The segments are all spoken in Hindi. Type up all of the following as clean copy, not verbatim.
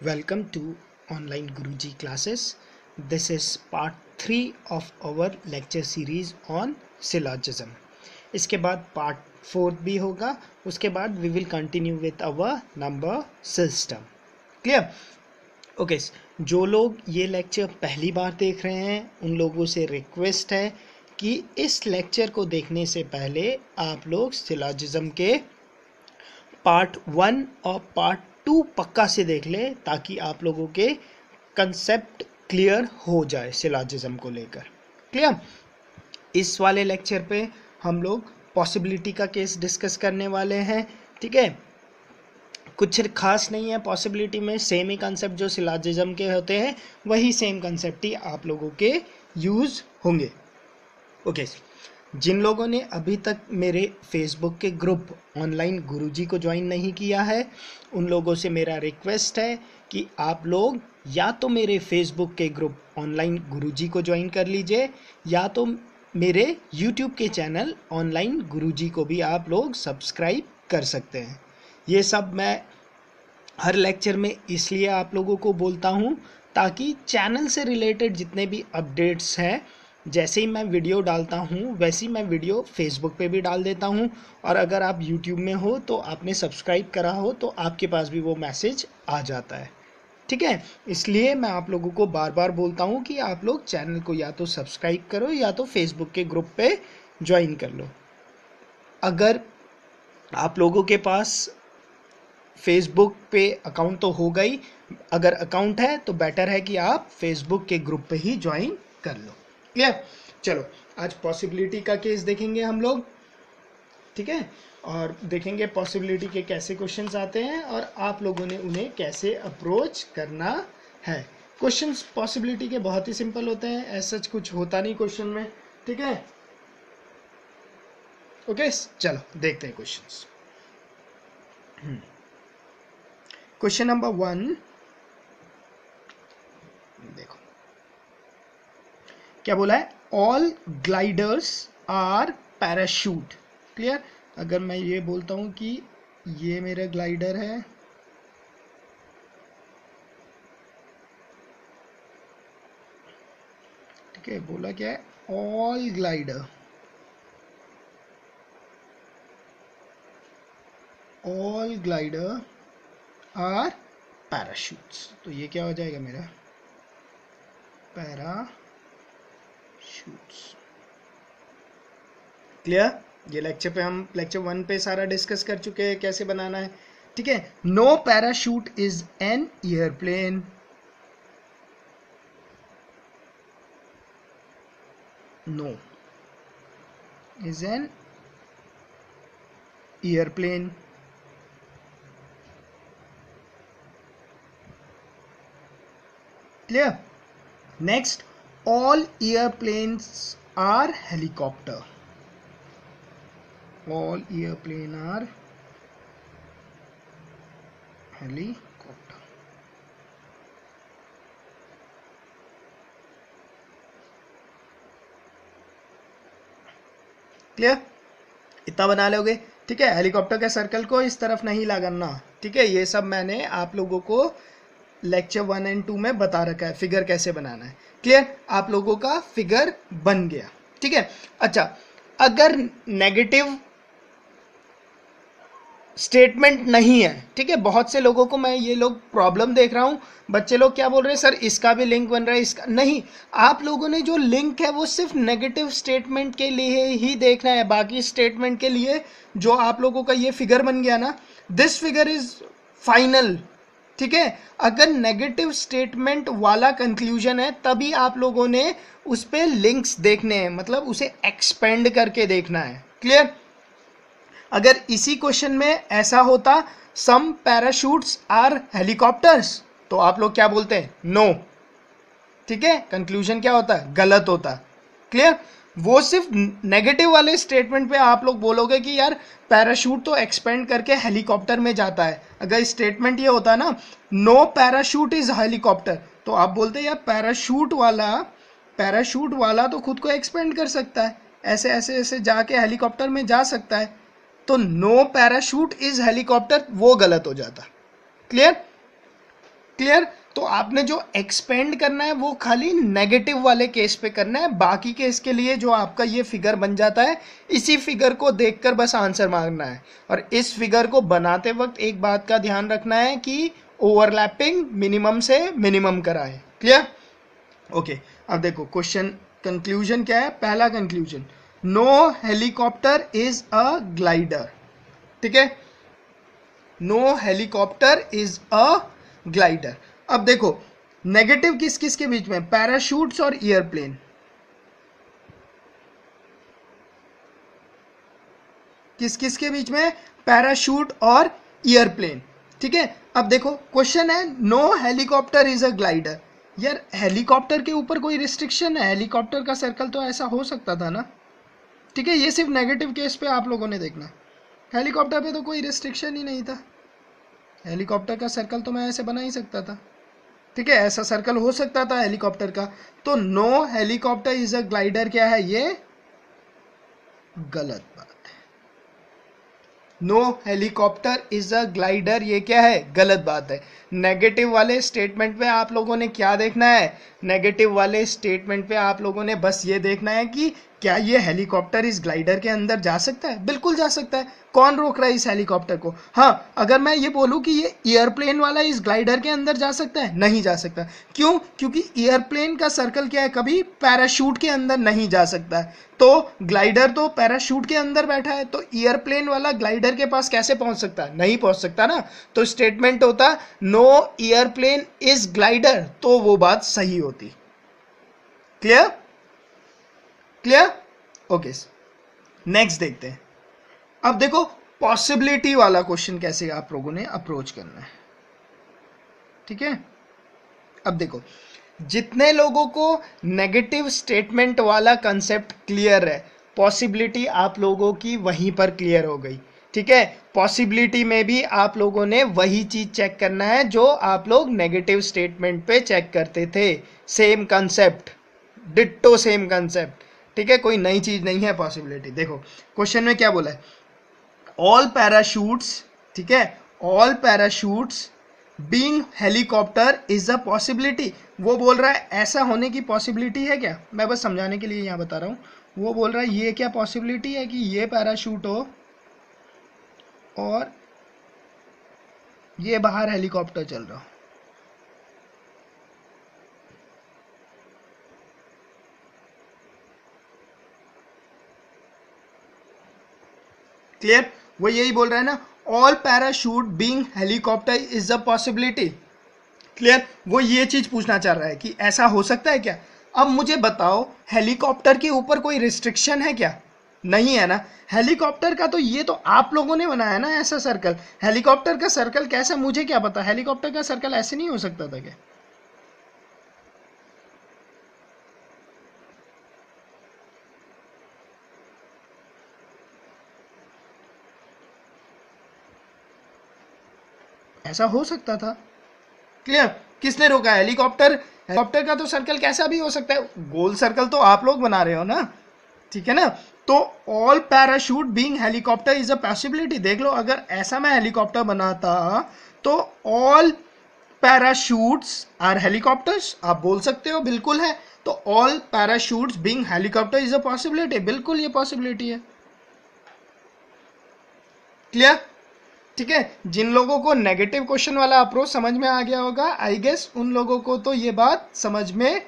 Welcome to Online Guruji classes. This is part 3 of our lecture series on syllogism. इसके बाद part 4 भी होगा. उसके बाद we will continue with our number system. Clear? Okay जो लोग ये लेक्चर पहली बार देख रहे हैं उन लोगों से रिक्वेस्ट है कि इस लेक्चर को देखने से पहले आप लोग सिलॉजिज्म के पार्ट 1 और पार्ट 2 पक्का से देख ले ताकि आप लोगों के कंसेप्ट क्लियर हो जाए सिलॉजिज्म को लेकर. क्लियर? इस वाले लेक्चर पे हम लोग पॉसिबिलिटी का केस डिस्कस करने वाले हैं. ठीक है, कुछ खास नहीं है पॉसिबिलिटी में, सेम ही कंसेप्ट जो सिलॉजिज्म के होते हैं वही सेम कंसेप्ट ही आप लोगों के यूज़ होंगे. ओके जिन लोगों ने अभी तक मेरे फेसबुक के ग्रुप ऑनलाइन गुरुजी को ज्वाइन नहीं किया है उन लोगों से मेरा रिक्वेस्ट है कि आप लोग या तो मेरे फेसबुक के ग्रुप ऑनलाइन गुरुजी को ज्वाइन कर लीजिए या तो मेरे यूट्यूब के चैनल ऑनलाइन गुरुजी को भी आप लोग सब्सक्राइब कर सकते हैं. ये सब मैं हर लेक्चर में इसलिए आप लोगों को बोलता हूँ ताकि चैनल से रिलेटेड जितने भी अपडेट्स हैं जैसे ही मैं वीडियो डालता हूँ वैसे ही मैं वीडियो फेसबुक पे भी डाल देता हूँ और अगर आप यूट्यूब में हो तो आपने सब्सक्राइब करा हो तो आपके पास भी वो मैसेज आ जाता है. ठीक है, इसलिए मैं आप लोगों को बार बार बोलता हूँ कि आप लोग चैनल को या तो सब्सक्राइब करो या तो फेसबुक के ग्रुप पे ज्वाइन कर लो. अगर आप लोगों के पास फेसबुक पे अकाउंट तो होगा ही, अगर अकाउंट है तो बेटर है कि आप फेसबुक के ग्रुप पे ही ज्वाइन कर लो. क्लियर? चलो आज पॉसिबिलिटी का केस देखेंगे हम लोग. ठीक है, और देखेंगे पॉसिबिलिटी के कैसे क्वेश्चंस आते हैं और आप लोगों ने उन्हें कैसे अप्रोच करना है. क्वेश्चंस पॉसिबिलिटी के बहुत ही सिंपल होते हैं, ऐसा कुछ होता नहीं क्वेश्चन में. ठीक है, ओके चलो देखते हैं क्वेश्चंस. क्वेश्चन नंबर 1 देखो क्या बोला है. All gliders are parachute. Clear? अगर मैं ये बोलता हूं कि ये मेरा ग्लाइडर है, ठीक है, बोला क्या है, ऑल ग्लाइडर आर पैराशूट्स. तो ये क्या हो जाएगा मेरा पैराशूट्स. क्लियर? ये लेक्चर पे हम लेक्चर 1 पे सारा डिस्कस कर चुके हैं कैसे बनाना है. ठीक है, no parachute is an airplane. No is an airplane. Clear? Next, all airplanes are helicopter. All airplanes are helicopter. Clear? इतना बना लोगे. ठीक है, हेलीकॉप्टर के सर्कल को इस तरफ नहीं लगाना. ठीक है, ये सब मैंने आप लोगों को लेक्चर 1 और 2 में बता रखा है फिगर कैसे बनाना है. क्लियर? आप लोगों का फिगर बन गया. ठीक है, अच्छा अगर नेगेटिव स्टेटमेंट नहीं है, ठीक है, बहुत से लोगों को मैं ये लोग प्रॉब्लम देख रहा हूँ, बच्चे लोग क्या बोल रहे हैं, सर इसका भी लिंक बन रहा है, इसका नहीं. आप लोगों ने जो लिंक है वो सिर्फ नेगेटिव स्टेटमेंट के लिए ही देखना है. बाकी स्टेटमेंट के लिए जो आप लोगों का ये फिगर बन गया ना, दिस फिगर इज फाइनल. ठीक है, अगर नेगेटिव स्टेटमेंट वाला कंक्लूजन है तभी आप लोगों ने उस पे लिंक्स देखने हैं, मतलब उसे एक्सपेंड करके देखना है. क्लियर? अगर इसी क्वेश्चन में ऐसा होता सम पैराशूट्स आर हेलीकॉप्टर्स तो आप लोग क्या बोलते हैं, नो. ठीक है, कंक्लूजन क्या होता है, गलत होता. क्लियर? वो सिर्फ नेगेटिव वाले स्टेटमेंट पे आप लोग बोलोगे कि यार पैराशूट तो एक्सपेंड करके हेलीकॉप्टर में जाता है. अगर स्टेटमेंट ये होता ना नो पैराशूट इज हेलीकॉप्टर तो आप बोलते यार पैराशूट वाला तो खुद को एक्सपेंड कर सकता है, ऐसे ऐसे ऐसे जाके हेलीकॉप्टर में जा सकता है. तो नो पैराशूट इज हेलीकॉप्टर वो गलत हो जाता. क्लियर? क्लियर? तो आपने जो एक्सपेंड करना है वो खाली नेगेटिव वाले केस पे करना है, बाकी केस के लिए जो आपका ये फिगर बन जाता है, इसी फिगर को देखकर बस आंसर मांगना है। और इस फिगर को बनाते वक्त एक बात का ध्यान रखना है कि ओवरलैपिंग मिनिमम से मिनिमम कराए। क्लियर? ओके, अब देखो क्वेश्चन कंक्लूजन क्या है। पहला conclusion, no helicopter is a glider. ठीक है, no helicopter is a glider. अब देखो नेगेटिव किस किस के बीच में, पैराशूट्स और एयरप्लेन। किस किस के बीच में, पैराशूट और एयरप्लेन। ठीक है, अब देखो क्वेश्चन है no helicopter is a glider. यार हेलीकॉप्टर के ऊपर कोई रिस्ट्रिक्शन है? हेलीकॉप्टर का सर्कल तो ऐसा हो सकता था ना। ठीक है, ये सिर्फ नेगेटिव केस पे आप लोगों ने देखना, हेलीकॉप्टर पे तो कोई रिस्ट्रिक्शन ही नहीं था। हेलीकॉप्टर का सर्कल तो मैं ऐसे बना ही सकता था। ठीक है, ऐसा सर्कल हो सकता था हेलीकॉप्टर का। तो no helicopter is a glider क्या है, ये गलत बात है। No helicopter is a glider, ये क्या है, गलत बात है। नेगेटिव वाले स्टेटमेंट पे आप लोगों ने क्या देखना है, नेगेटिव वाले स्टेटमेंट पे आप लोगों ने बस ये देखना है कि क्या ये हेलीकॉप्टर इस ग्लाइडर के अंदर जा सकता है। बिल्कुल जा सकता है, कौन रोक रहा है इस हेलीकॉप्टर को। हाँ, अगर मैं ये बोलूं कि ये एयरप्लेन वाला इस ग्लाइडर के अंदर जा सकता है, नहीं जा सकता। क्यों? क्योंकि एयरप्लेन का सर्कल क्या है, कभी पैराशूट के अंदर नहीं जा सकता है। तो ग्लाइडर तो पैराशूट के अंदर बैठा है, तो एयरप्लेन वाला ग्लाइडर के पास कैसे पहुंच सकता है, नहीं पहुंच सकता ना। तो स्टेटमेंट होता नो एयरप्लेन इज ग्लाइडर, तो वो बात सही होती। क्लियर? क्लियर? ओके, नेक्स्ट देखते हैं। अब देखो पॉसिबिलिटी वाला क्वेश्चन कैसे आप लोगों ने अप्रोच करना है। ठीक है, अब देखो जितने लोगों को नेगेटिव स्टेटमेंट वाला कंसेप्ट क्लियर है, पॉसिबिलिटी आप लोगों की वहीं पर क्लियर हो गई। ठीक है, पॉसिबिलिटी में भी आप लोगों ने वही चीज चेक करना है जो आप लोग नेगेटिव स्टेटमेंट पे चेक करते थे। Same concept, ditto same concept. ठीक है, कोई नई चीज नहीं है पॉसिबिलिटी। देखो क्वेश्चन में क्या बोला है, ऑल पैराशूट्स, ठीक है, all parachutes being helicopter is a possibility. वो बोल रहा है ऐसा होने की पॉसिबिलिटी है क्या, मैं बस समझाने के लिए यहाँ बता रहा हूँ। वो बोल रहा है ये क्या पॉसिबिलिटी है कि ये पैराशूट हो और ये बाहर हेलीकॉप्टर चल रहा हो। क्लियर? वो यही बोल रहा है ना, all parachute being helicopter is a possibility. Clear? वो ये चीज पूछना चाह रहा है कि ऐसा हो सकता है क्या। अब मुझे बताओ हेलीकॉप्टर के ऊपर कोई रिस्ट्रिक्शन है क्या, नहीं है ना। हेलीकॉप्टर का तो ये तो आप लोगों ने बनाया ना ऐसा सर्कल। हेलीकॉप्टर का सर्कल कैसा, मुझे क्या पता, हेलीकॉप्टर का सर्कल ऐसे नहीं हो सकता था क्या। ऐसा हो सकता था। क्लियर? किसने रोका, हेलीकॉप्टर। हेलीकॉप्टर का तो सर्कल कैसा भी हो सकता है, गोल सर्कल तो आप लोग बना रहे हो ना। ठीक है ना, तो all parachute being helicopter is a possibility. देख लो अगर ऐसा मैं हेलीकॉप्टर बनाता तो ऑल पैराशूट्स आर हेलीकॉप्टर्स, आप बोल सकते हो बिल्कुल है। तो all parachutes being helicopter is a possibility, बिल्कुल ये पॉसिबिलिटी है। क्लियर? ठीक है, जिन लोगों को नेगेटिव क्वेश्चन वाला अप्रोच समझ में आ गया होगा, आई गेस उन लोगों को तो ये बात समझ में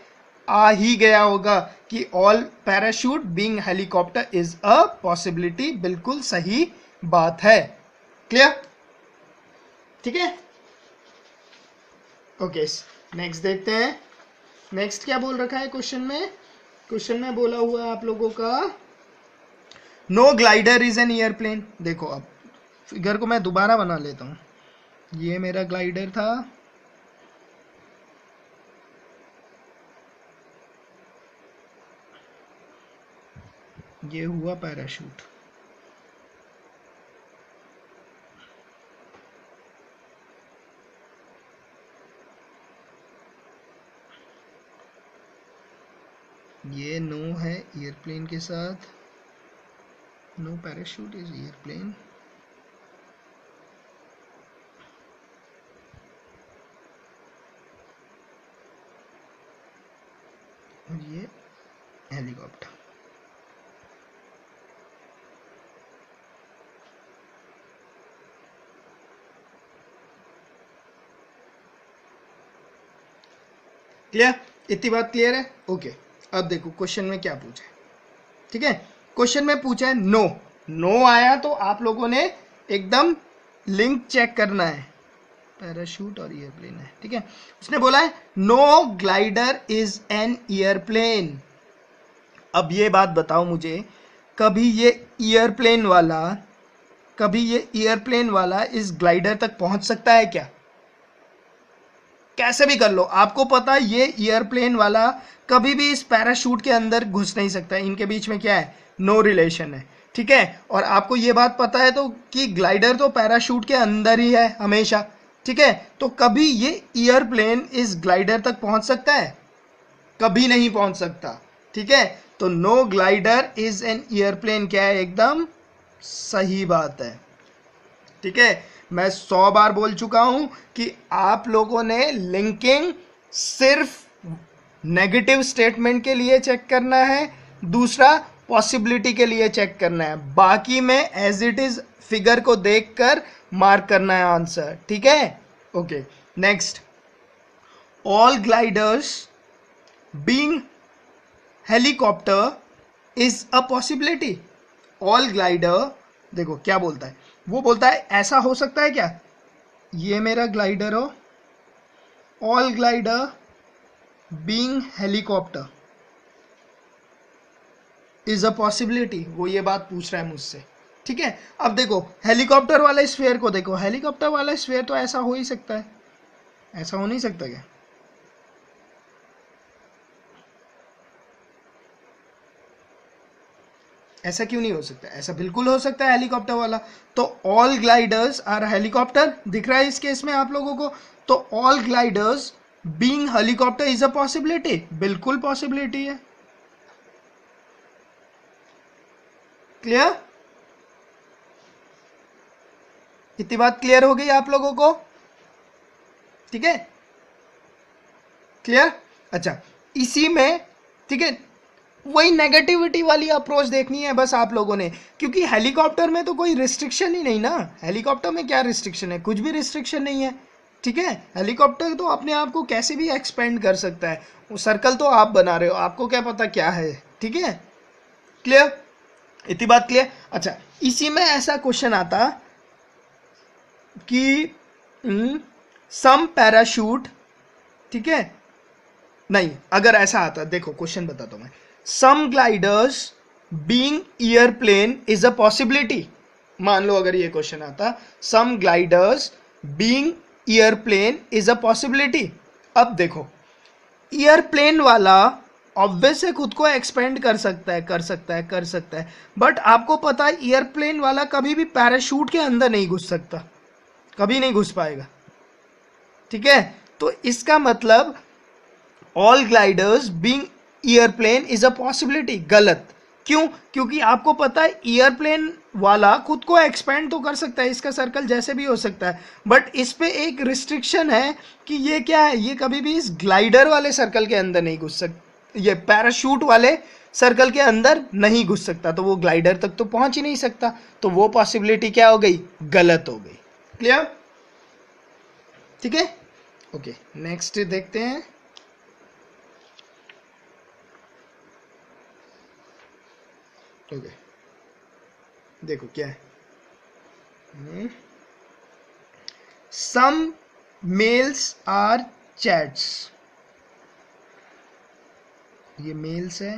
आ ही गया होगा कि all parachute being helicopter is a possibility, बिल्कुल सही बात है। क्लियर? ठीक है, ओके, नेक्स्ट देखते हैं। नेक्स्ट क्या बोल रखा है क्वेश्चन में, क्वेश्चन में बोला हुआ है आप लोगों का no glider is an airplane. देखो अब फिगर को मैं दोबारा बना लेता हूं। ये मेरा ग्लाइडर था, ये हुआ पैराशूट। ये नो है एयरप्लेन के साथ, नो पैराशूट इज एयरप्लेन। और ये हेलीकॉप्टर। क्लियर? इतनी बात क्लियर है? ओके। अब देखो क्वेश्चन में क्या पूछा है। ठीक है, क्वेश्चन में पूछा है नो। नो आया तो आप लोगों ने एकदम लिंक चेक करना है, पैराशूट और एयरप्लेन है। ठीक है, उसने बोला है no glider is an airplane. अब ये बात बताओ मुझे, कभी ये एयरप्लेन वाला इस ग्लाइडर तक पहुंच सकता है क्या? कैसे भी कर लो, आपको पता है ये एयरप्लेन वाला कभी भी इस पैराशूट के अंदर घुस नहीं सकता, इनके बीच में क्या है, नो रिलेशन है। ठीक है, और आपको ये बात पता है तो कि ग्लाइडर तो पैराशूट के अंदर ही है हमेशा। ठीक है, तो कभी ये एयरप्लेन इस ग्लाइडर तक पहुंच सकता है? कभी नहीं पहुंच सकता। ठीक है, तो no glider is an airplane क्या है, एकदम सही बात है। ठीक है, मैं 100 बार बोल चुका हूं कि आप लोगों ने लिंकिंग सिर्फ नेगेटिव स्टेटमेंट के लिए चेक करना है, दूसरा पॉसिबिलिटी के लिए चेक करना है, बाकी में एज इट इज फिगर को देखकर मार्क करना है आंसर। ठीक है, okay. Next, all gliders being helicopter is a possibility. All glider, देखो क्या बोलता है, वो बोलता है ऐसा हो सकता है क्या, ये मेरा ग्लाइडर हो, all glider being helicopter is a possibility, वो ये बात पूछ रहा है मुझसे। ठीक है, अब देखो हेलीकॉप्टर वाले स्फीयर को देखो, हेलीकॉप्टर वाला स्फीयर तो ऐसा हो ही सकता है, ऐसा हो नहीं सकता क्या? ऐसा क्यों नहीं हो सकता? ऐसा बिल्कुल हो सकता है हेलीकॉप्टर वाला। तो ऑल ग्लाइडर्स आर हेलीकॉप्टर, दिख रहा है इस केस में आप लोगों को, तो all gliders being helicopter is a possibility, बिल्कुल पॉसिबिलिटी है। क्लियर? इतनी बात क्लियर हो गई आप लोगों को? ठीक है, क्लियर? अच्छा, इसी में ठीक है, वही नेगेटिविटी वाली अप्रोच देखनी है बस आप लोगों ने, क्योंकि हेलीकॉप्टर में तो कोई रिस्ट्रिक्शन ही नहीं ना। हेलीकॉप्टर में क्या रिस्ट्रिक्शन है? कुछ भी रिस्ट्रिक्शन नहीं है। ठीक है, हेलीकॉप्टर तो अपने आप को कैसे भी एक्सपेंड कर सकता है, वो सर्कल तो आप बना रहे हो, आपको क्या पता क्या है। ठीक है, क्लियर? इतनी बात क्लियर? अच्छा, इसी में ऐसा क्वेश्चन आता कि सम पैराशूट, ठीक है, नहीं, अगर ऐसा आता, देखो क्वेश्चन बताता हूं मैं, some gliders being airplane is a possibility. मान लो अगर ये क्वेश्चन आता, some gliders being airplane is a possibility. अब देखो एयरप्लेन वाला ऑब्वियस है खुद को एक्सपेंड कर सकता है, बट आपको पता है एयरप्लेन वाला कभी भी पैराशूट के अंदर नहीं घुस सकता, कभी नहीं घुस पाएगा। ठीक है, तो इसका मतलब all gliders being airplane is a possibility, गलत। क्यों? क्योंकि आपको पता है एयरप्लेन वाला खुद को एक्सपेंड तो कर सकता है, इसका सर्कल जैसे भी हो सकता है, बट इस पे एक रिस्ट्रिक्शन है कि ये क्या है, ये कभी भी इस ग्लाइडर वाले सर्कल के अंदर नहीं घुस सकता, ये पैराशूट वाले सर्कल के अंदर नहीं घुस सकता, तो वो ग्लाइडर तक तो पहुंच ही नहीं सकता, तो वो पॉसिबिलिटी क्या हो गई, गलत हो गई। क्लियर? ठीक है, ओके। नेक्स्ट देखते हैं, ओके देखो क्या है, सम मेल्स आर चैट्स, ये मेल्स है,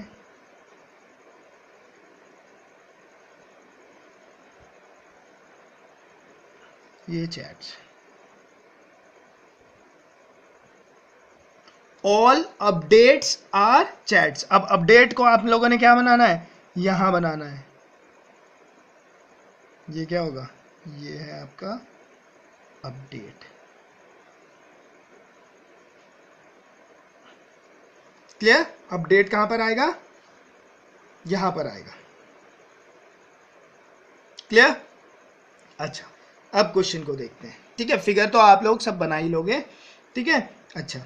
ये chats, all updates are chats. अब अपडेट को आप लोगों ने क्या बनाना है, यहां बनाना है, ये क्या होगा, ये है आपका अपडेट। क्लियर? अपडेट कहां पर आएगा, यहां पर आएगा। क्लियर? अच्छा, अब क्वेश्चन को देखते हैं। ठीक है, फिगर तो आप लोग सब बना ही लोगे। ठीक है, अच्छा,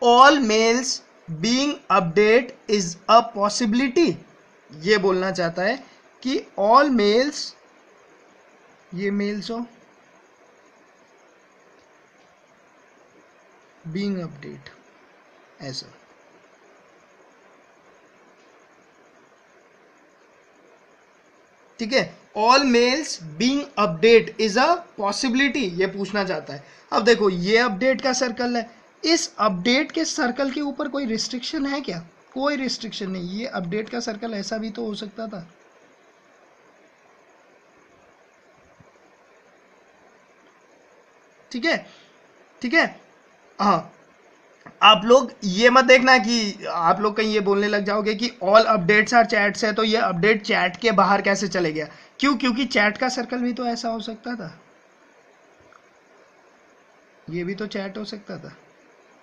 all mails being update is a possibility, ये बोलना चाहता है कि ऑल मेल्स, ये मेल्स हो बीइंग अपडेट ऐसा, ठीक है, all mails being update is a possibility, ये पूछना चाहता है। अब देखो ये अपडेट का सर्कल है, इस अपडेट के सर्कल के ऊपर कोई रिस्ट्रिक्शन है क्या? कोई रिस्ट्रिक्शन नहीं, ये अपडेट का सर्कल ऐसा भी तो हो सकता था, ठीक है, ठीक है। हाँ, आप लोग ये मत देखना कि आप लोग कहीं ये बोलने लग जाओगे कि ऑल अपडेट्स आर चैट्स है, तो ये अपडेट चैट के बाहर कैसे चले गया? क्यों? क्योंकि चैट का सर्कल भी तो ऐसा हो सकता था, ये भी तो चैट हो सकता था,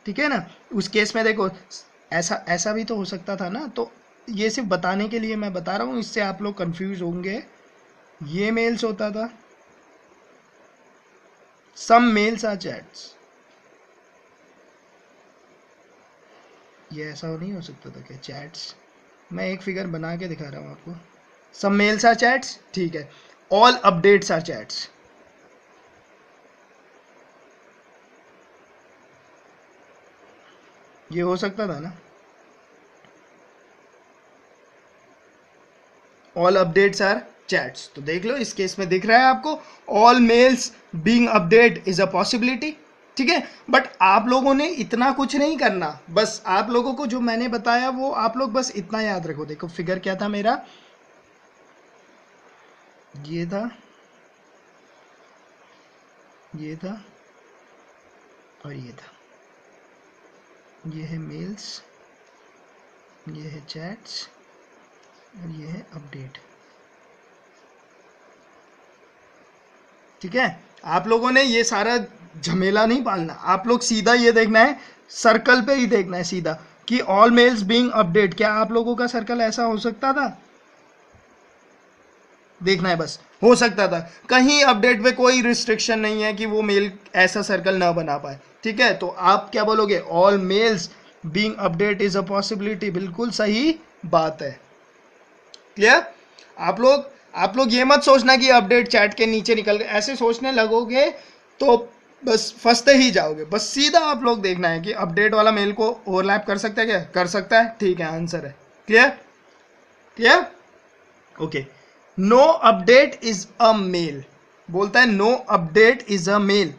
ठीक है ना। उस केस में देखो ऐसा ऐसा भी तो हो सकता था ना, तो ये सिर्फ बताने के लिए मैं बता रहा हूँ, इससे आप लोग कंफ्यूज होंगे। ये मेल्स होता था, सम मेल्स आर चैट्स, ये ऐसा नहीं हो सकता था क्या? चैट्स, मैं एक फिगर बना के दिखा रहा हूँ आपको। सम मेल्स आर चैट्स, ठीक है, ऑल अपडेट्स आर चैट्स, ये हो सकता था ना, ऑल अपडेट्स आर चैट्स। तो देख लो इस केस में दिख रहा है आपको, all mails being update is a possibility, ठीक है। बट आप लोगों ने इतना कुछ नहीं करना, बस आप लोगों को जो मैंने बताया वो आप लोग बस इतना याद रखो। देखो फिगर क्या था मेरा, ये था, ये था और ये था, ये है मेल्स, ये है चैट्स और ये है अपडेट, ठीक है। आप लोगों ने ये सारा झमेला नहीं पालना, आप लोग सीधा ये देखना है, सर्कल पे ही देखना है सीधा कि ऑल मेल्स बीइंग अपडेट, क्या आप लोगों का सर्कल ऐसा हो सकता था? देखना है बस, हो सकता था, कहीं अपडेट पे कोई रिस्ट्रिक्शन नहीं है कि वो मेल ऐसा सर्कल ना बना पाए, ठीक है। तो आप क्या बोलोगे? All mails being update is a possibility, बिल्कुल सही बात है। क्लियर? आप लोग ये मत सोचना कि अपडेट चैट के नीचे निकल गए, ऐसे सोचने लगोगे तो बस फंसते ही जाओगे। बस सीधा आप लोग देखना है कि अपडेट वाला मेल को ओवरलैप कर सकता है क्या? कर सकता है, ठीक है, आंसर है। Clear? Clear? Okay. No update is a mail, बोलता है no update is a mail.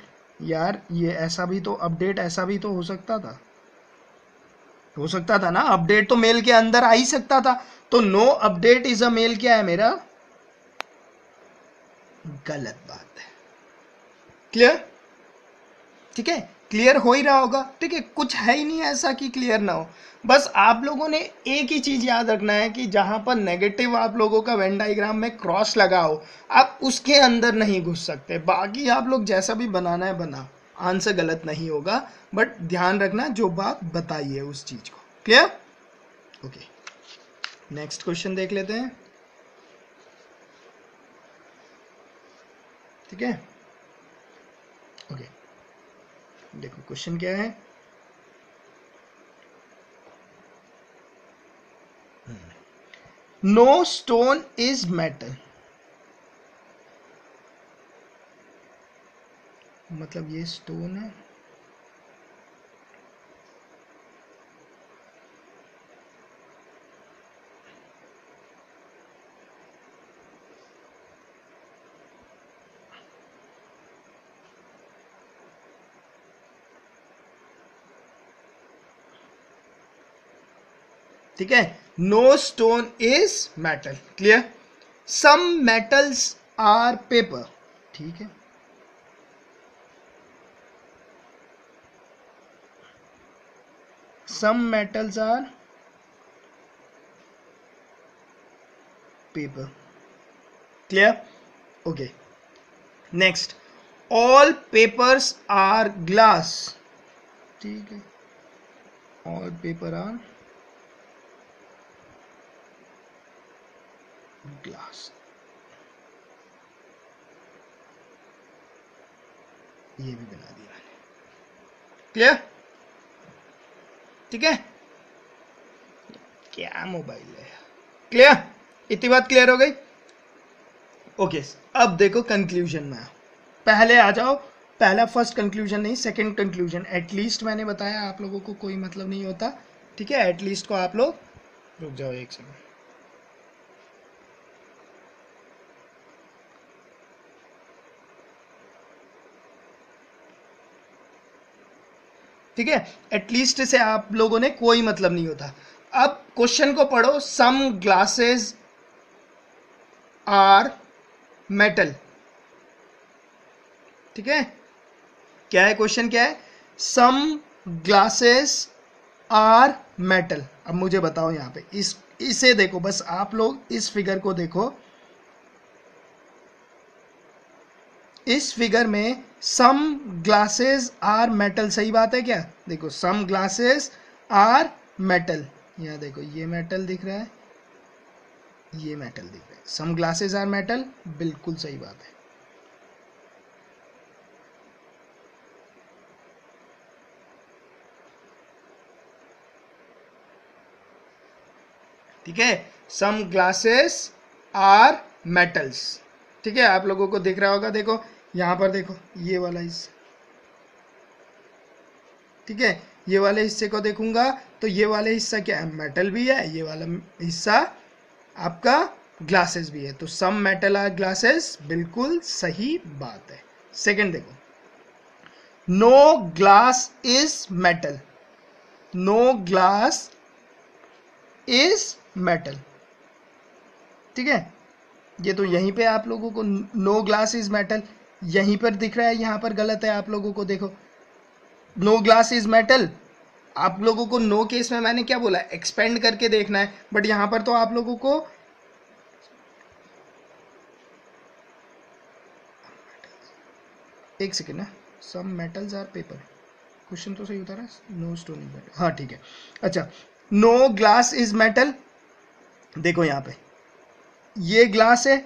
यार ये ऐसा भी तो, अपडेट ऐसा भी तो हो सकता था, हो सकता था ना, अपडेट तो मेल के अंदर आ ही सकता था। तो no update is a mail क्या है मेरा? गलत बात है। क्लियर? ठीक है, क्लियर हो ही रहा होगा, ठीक है, कुछ है ही नहीं ऐसा कि क्लियर ना हो। बस आप लोगों ने एक ही चीज याद रखना है कि जहां पर नेगेटिव आप लोगों का वेन डायग्राम में क्रॉस लगा हो, आप उसके अंदर नहीं घुस सकते। बाकी आप लोग जैसा भी बनाना है बना, आंसर गलत नहीं होगा, बट ध्यान रखना जो बात बताई है उस चीज को। क्लियर? ओके, नेक्स्ट क्वेश्चन देख लेते हैं, ठीक है। ओके, देखो क्वेश्चन क्या है। नो स्टोन इज मेटल, मतलब ये स्टोन है, ठीक है। No stone is metal, clear. Some metals are paper, ठीक है, some metals are paper, clear. Okay, next, all papers are glass, ठीक है, ऑल पेपर आर ग्लास, ये भी बना दिया, क्लियर, ठीक है। क्या मोबाइल है। क्लियर, इतनी बात क्लियर हो गई। ओके अब देखो कंक्लूजन में पहले आ जाओ। पहला फर्स्ट कंक्लूजन नहीं, सेकंड कंक्लूजन। एटलीस्ट मैंने बताया आप लोगों को कोई मतलब नहीं होता, ठीक है। एटलीस्ट को आप लोग रुक जाओ एक सेकंड, ठीक है। एटलीस्ट से आप लोगों ने कोई मतलब नहीं होता। अब क्वेश्चन को पढ़ो। सम ग्लासेस आर मेटल, ठीक है। क्या है क्वेश्चन, क्या है? Some glasses are metal. अब मुझे बताओ यहां पे इसे देखो, बस आप लोग इस फिगर को देखो। इस फिगर में सम ग्लासेस आर मेटल, सही बात है क्या? देखो सम ग्लासेस आर मेटल, यहां देखो ये मेटल दिख रहा है, ये मेटल दिख रहा है। सम ग्लासेस आर मेटल, बिल्कुल सही बात है। ठीक है, सम ग्लासेस आर मेटल्स, ठीक है। आप लोगों को दिख रहा होगा, देखो यहां पर देखो ये वाला हिस्सा, ठीक है। ये वाले हिस्से को देखूंगा तो ये वाले हिस्सा क्या है? मेटल भी है, ये वाला हिस्सा आपका ग्लासेस भी है। तो सम मेटल आर ग्लासेस, बिल्कुल सही बात है। सेकंड देखो, no glass is metal, no glass is metal, ठीक है। ये तो यहीं पे आप लोगों को नो ग्लास इज मेटल यहीं पर दिख रहा है, यहां पर गलत है। आप लोगों को देखो नो ग्लास इज मेटल, आप लोगों को नो केस में मैंने क्या बोला? एक्सपेंड करके देखना है, बट यहां पर तो आप लोगों को एक सेकेंड है, some metals are paper, question तो सही उतारा, नो स्टोन इज मेटल, हाँ ठीक है। अच्छा, नो ग्लास इज मेटल, देखो यहाँ पे ये ग्लास है,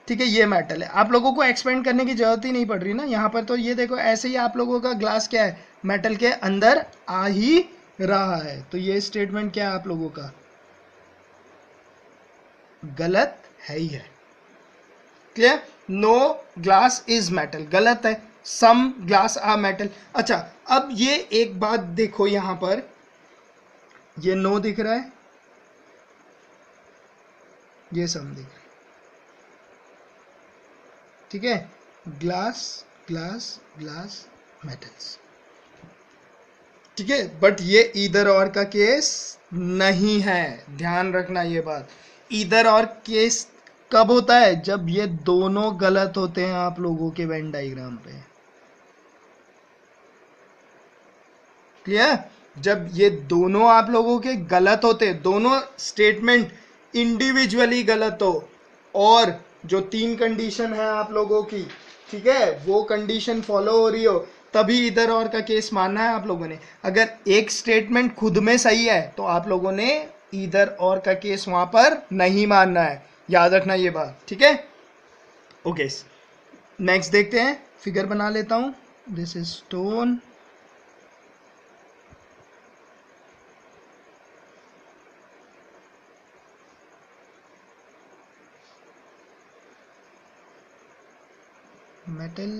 ठीक है, ये मेटल है। आप लोगों को एक्सपेंड करने की जरूरत ही नहीं पड़ रही ना, यहाँ पर तो ये देखो ऐसे ही आप लोगों का ग्लास क्या है? मेटल के अंदर आ ही रहा है। तो ये स्टेटमेंट क्या है आप लोगों का? गलत है ही है। Clear? No glass is metal गलत है, सम ग्लास आर मेटल। अच्छा अब ये एक बात देखो, यहां पर ये नो दिख रहा है, ये सम दिख रहा है, ठीक है। ग्लास ग्लास ग्लास मेटल्स, ठीक है। बट ये ईदर और का केस नहीं है, ध्यान रखना ये बात। ईदर और केस कब होता है? जब ये दोनों गलत होते हैं आप लोगों के वेन डायग्राम पे। क्लियर? जब ये दोनों आप लोगों के गलत होते, दोनों स्टेटमेंट इंडिविजुअली गलत हो, और जो तीन कंडीशन है आप लोगों की, ठीक है, वो कंडीशन फॉलो हो रही हो, तभी इधर और का केस मानना है आप लोगों ने। अगर एक स्टेटमेंट खुद में सही है तो आप लोगों ने इधर और का केस वहां पर नहीं मानना है, याद रखना ये बात, ठीक है। ओके नेक्स्ट देखते हैं, फिगर बना लेता हूं। This is stone, metal,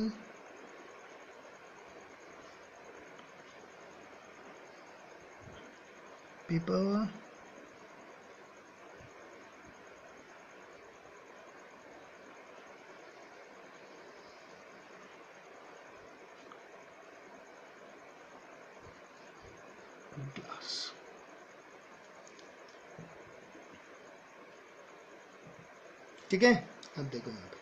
paper, glass। ठीक है, अब देखो यहाँ पे,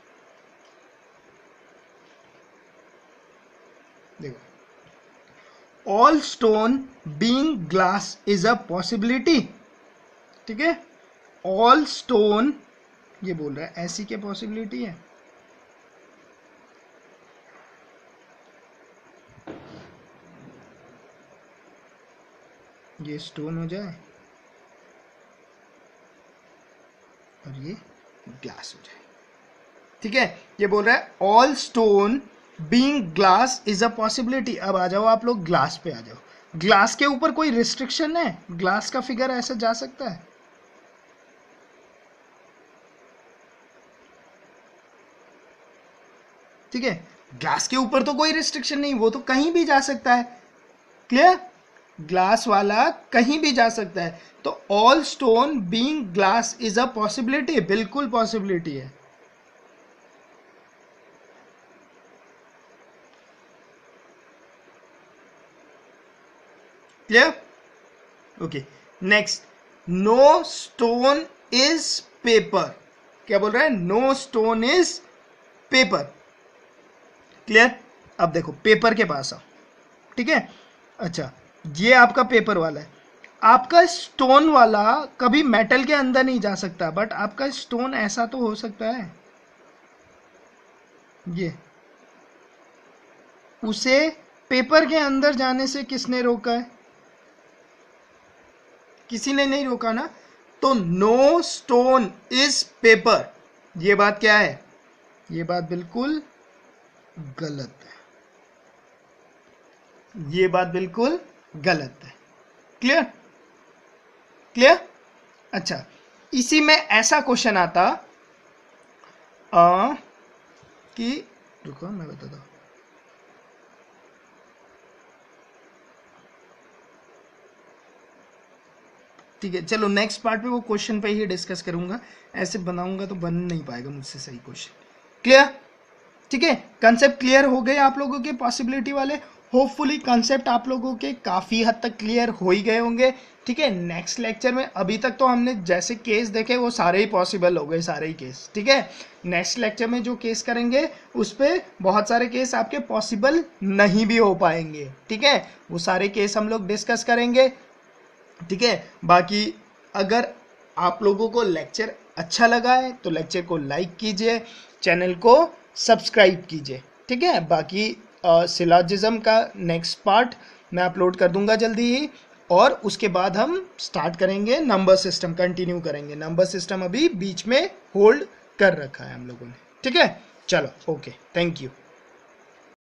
देखो all stone being glass is a possibility, ठीक है। ऑल स्टोन ये बोल रहा है ऐसी क्या पॉसिबिलिटी है? ये स्टोन हो जाए और ये ग्लास हो जाए, ठीक है। ये बोल रहा है all stone being glass is a possibility. अब आ जाओ आप लोग ग्लास पे आ जाओ। ग्लास के ऊपर कोई रिस्ट्रिक्शन है? ग्लास का फिगर ऐसे जा सकता है? ठीक है, ग्लास के ऊपर तो कोई रिस्ट्रिक्शन नहीं, वो तो कहीं भी जा सकता है, क्लियर, ग्लास वाला कहीं भी जा सकता है। तो all stone being glass is a possibility, बिल्कुल पॉसिबिलिटी है। Clear, okay. Next, no stone is paper, क्या बोल रहा है, no stone is paper, clear. अब देखो पेपर के पास आओ, ठीक है, अच्छा ये आपका पेपर वाला है, आपका स्टोन वाला कभी मेटल के अंदर नहीं जा सकता, बट आपका स्टोन ऐसा तो हो सकता है, ये उसे पेपर के अंदर जाने से किसने रोका है, किसी ने नहीं रोका ना। तो नो स्टोन इज पेपर, ये बात क्या है, ये बात बिल्कुल गलत है, ये बात बिल्कुल गलत है, क्लियर, क्लियर। अच्छा, इसी में ऐसा क्वेश्चन आता कि, रुको मैं बताता हूं, ठीक है, चलो नेक्स्ट पार्ट में वो क्वेश्चन पे ही डिस्कस करूंगा, ऐसे बनाऊंगा तो बन नहीं पाएगा मुझसे सही क्वेश्चन, क्लियर, ठीक है। कंसेप्ट क्लियर हो गए आप लोगों के पॉसिबिलिटी वाले, होपफुली कंसेप्ट आप लोगों के काफ़ी हद तक क्लियर हो ही गए होंगे, ठीक है। नेक्स्ट लेक्चर में, अभी तक तो हमने जैसे केस देखे वो सारे ही पॉसिबल हो गए, सारे ही केस, ठीक है। नेक्स्ट लेक्चर में जो केस करेंगे उस पर बहुत सारे केस आपके पॉसिबल नहीं भी हो पाएंगे, ठीक है, वो सारे केस हम लोग डिस्कस करेंगे, ठीक है। बाकी अगर आप लोगों को लेक्चर अच्छा लगा है तो लेक्चर को लाइक कीजिए, चैनल को सब्सक्राइब कीजिए, ठीक है। बाकी सिलॉजिज्म का नेक्स्ट पार्ट मैं अपलोड कर दूंगा जल्दी ही, और उसके बाद हम स्टार्ट करेंगे नंबर सिस्टम, कंटिन्यू करेंगे। नंबर सिस्टम अभी बीच में होल्ड कर रखा है हम लोगों ने, ठीक है। चलो, ओके, थैंक यू।